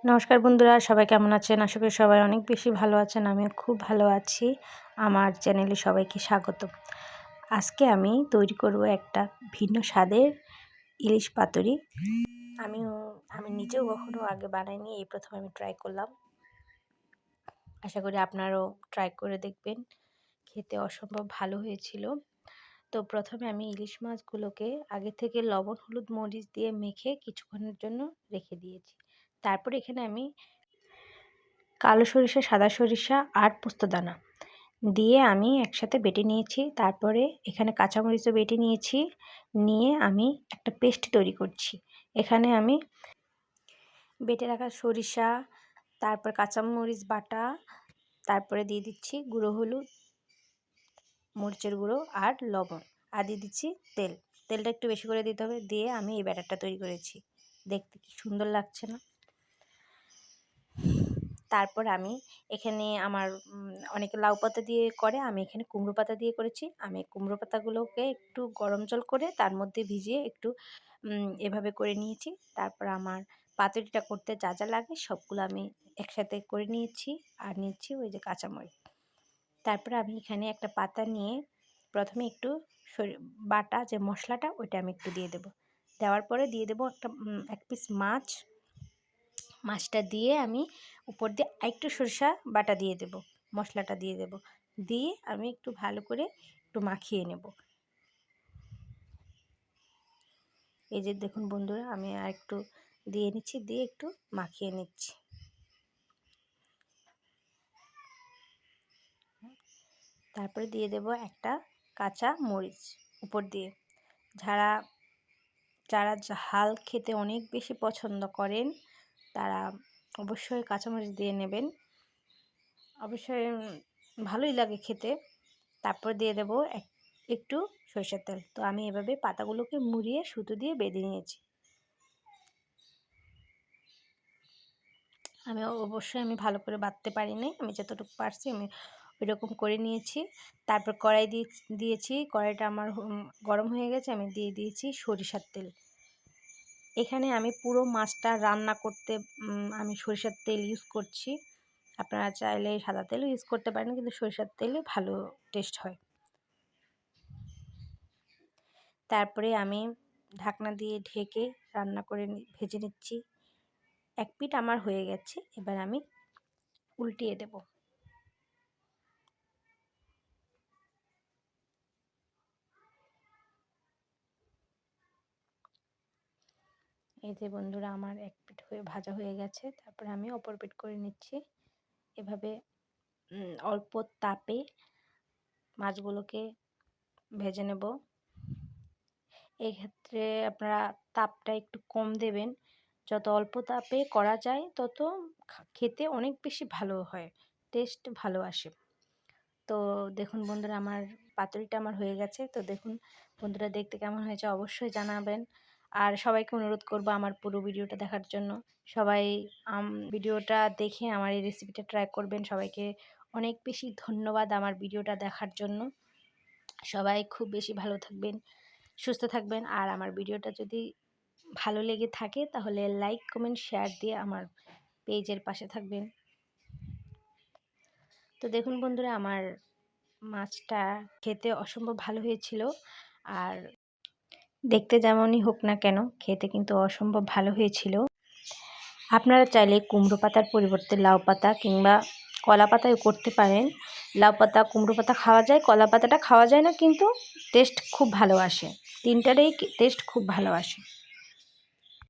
নমস্কার বন্ধুরা, সবাই কেমন আছেন? আশা করি সবাই অনেক বেশি ভালো আছেন। আমিও খুব ভালো আছি। আমার চ্যানেলে সবাইকে স্বাগত। আজকে আমি তৈরি করব একটা ভিন্ন স্বাদের ইলিশ পাতুরি। আমি নিজেও কখনো আগে বানাইনি, এই প্রথম আমি ট্রাই করলাম। আশা করি আপনারাও ট্রাই করে দেখবেন। খেতে অসম্ভব ভালো হয়েছিল। তো প্রথমে আমি ইলিশ মাছগুলোকে আগে থেকে লবণ, হলুদ, মরিচ দিয়ে মেখে কিছুক্ষণের জন্য রেখে দিয়েছি। তারপর এখানে আমি কালো সরিষা, সাদা সরিষা আর পোস্তদানা দিয়ে আমি একসাথে বেটে নিয়েছি। তারপরে এখানে কাঁচামরিচও বেটে নিয়েছি। নিয়ে আমি একটা পেস্ট তৈরি করছি। এখানে আমি বেটে রাখা সরিষা, তারপর কাঁচামরিচ বাটা, তারপরে দিয়ে দিচ্ছি গুঁড়ো হলুদ, মরিচের গুঁড়ো আর লবণ, আর দিয়ে দিচ্ছি তেল। তেলটা একটু বেশি করে দিতে হবে। দিয়ে আমি এই ব্যাটারটা তৈরি করেছি। দেখতে কি সুন্দর লাগছে না? তারপর আমি এখানে অনেকে লাউ পাতা দিয়ে করে, আমি এখানে কুমড়ো পাতা দিয়ে করেছি। আমি কুমড়ো পাতাগুলোকে একটু গরম জল করে তার মধ্যে ভিজিয়ে একটু এভাবে করে নিয়েছি। তারপর আমার পাতুরিটা করতে যা যা লাগে সবগুলো আমি একসাথে করে নিয়েছি। আর নিচ্ছি ওই যে কাঁচামরিচ। তারপরে আমি এখানে একটা পাতা নিয়ে প্রথমে একটু বাটা যে মশলাটা ওইটা আমি একটু দিয়ে দেবো। দেওয়ার পরে দিয়ে দেবো এক পিস মাছটা দিয়ে আমি উপর দিয়ে আরেকটু সরিষা বাটা দিয়ে দেব, মশলাটা দিয়ে দেব। দিয়ে আমি একটু ভালো করে একটু মাখিয়ে নেব। এই যে দেখুন বন্ধুরা, আমি আর একটু দিয়ে নিচ্ছি, দিয়ে একটু মাখিয়ে নিচ্ছি। তারপরে দিয়ে দেব একটা কাঁচা মরিচ উপর দিয়ে। যারা ঝাল খেতে অনেক বেশি পছন্দ করেন তারা অবশ্যই কাঁচামরিচ দিয়ে নেবেন। অবশ্যই ভালোই লাগে খেতে। তারপর দিয়ে দেবো একটু সরষের তেল। তো আমি এভাবে পাতাগুলোকে মুড়িয়ে সুতো দিয়ে বেঁধে নিয়েছি। অবশ্যই ভালো করে বাঁধতে পারিনি, আমি যতটুকু পারছি আমি ওইরকম করে নিয়েছি। তারপর কড়াই দিয়েছি। কড়াইটা আমার গরম হয়ে গেছে। আমি দিয়ে দিয়েছি সরিষার তেল। এখানে আমি পুরো মাছটা রান্না করতে আমি সরিষার তেল ইউজ করছি। আপনারা চাইলে সাদা তেলও ইউজ করতে পারেন, কিন্তু সরিষার তেলে ভালো টেস্ট হয়। তারপরে আমি ঢাকনা দিয়ে ঢেকে রান্না করে ভেজে নিচ্ছি। এক পিঠ আমার হয়ে গেছে, এবার আমি উল্টিয়ে দেব। এই যে বন্ধুরা, আমার এক পিঠ ভাজা হয়ে গেছে। তারপরে আমি অপর পিঠ করে নিচ্ছি। এভাবে অল্প তাপে মাছগুলোকে ভেজে নেব। এই ক্ষেত্রে আপনারা তাপটা একটু কম দেবেন। যত অল্প তাপে করা যায় তত খেতে অনেক বেশি ভালো হয়, টেস্ট ভালো আসে। তো দেখুন বন্ধুরা, আমার পাতুরিটা হয়ে গেছে। তো দেখুন বন্ধুরা, দেখতে কেমন হয়েছে অবশ্যই জানাবেন। আর সবাইকে অনুরোধ করব আমার পুরো ভিডিওটা দেখার জন্য। সবাই ভিডিওটা দেখে আমার এই রেসিপিটা ট্রাই করবেন। সবাইকে অনেক বেশি ধন্যবাদ আমার ভিডিওটা দেখার জন্য। সবাই খুব বেশি ভালো থাকবেন, সুস্থ থাকবেন। আর আমার ভিডিওটা যদি ভালো লেগে থাকে তাহলে লাইক, কমেন্ট, শেয়ার দিয়ে আমার পেজের পাশে থাকবেন। তো দেখুন বন্ধুরা, আমার মাছটা খেতে অসম্ভব ভালো হয়েছিল। আর দেখতে যেমনই হোক না কেন, খেতে কিন্তু অসম্ভব ভালো হয়েছিল। আপনারা চাইলে কুমড়ো পাতার পরিবর্তে লাউ পাতা কিংবা কলা পাতাও করতে পারেন। লাউ পাতা, কুমড়ো পাতা খাওয়া যায়, কলা পাতাটা খাওয়া যায় না, কিন্তু টেস্ট খুব ভালো আসে। তিনটারই টেস্ট খুব ভালো আসে।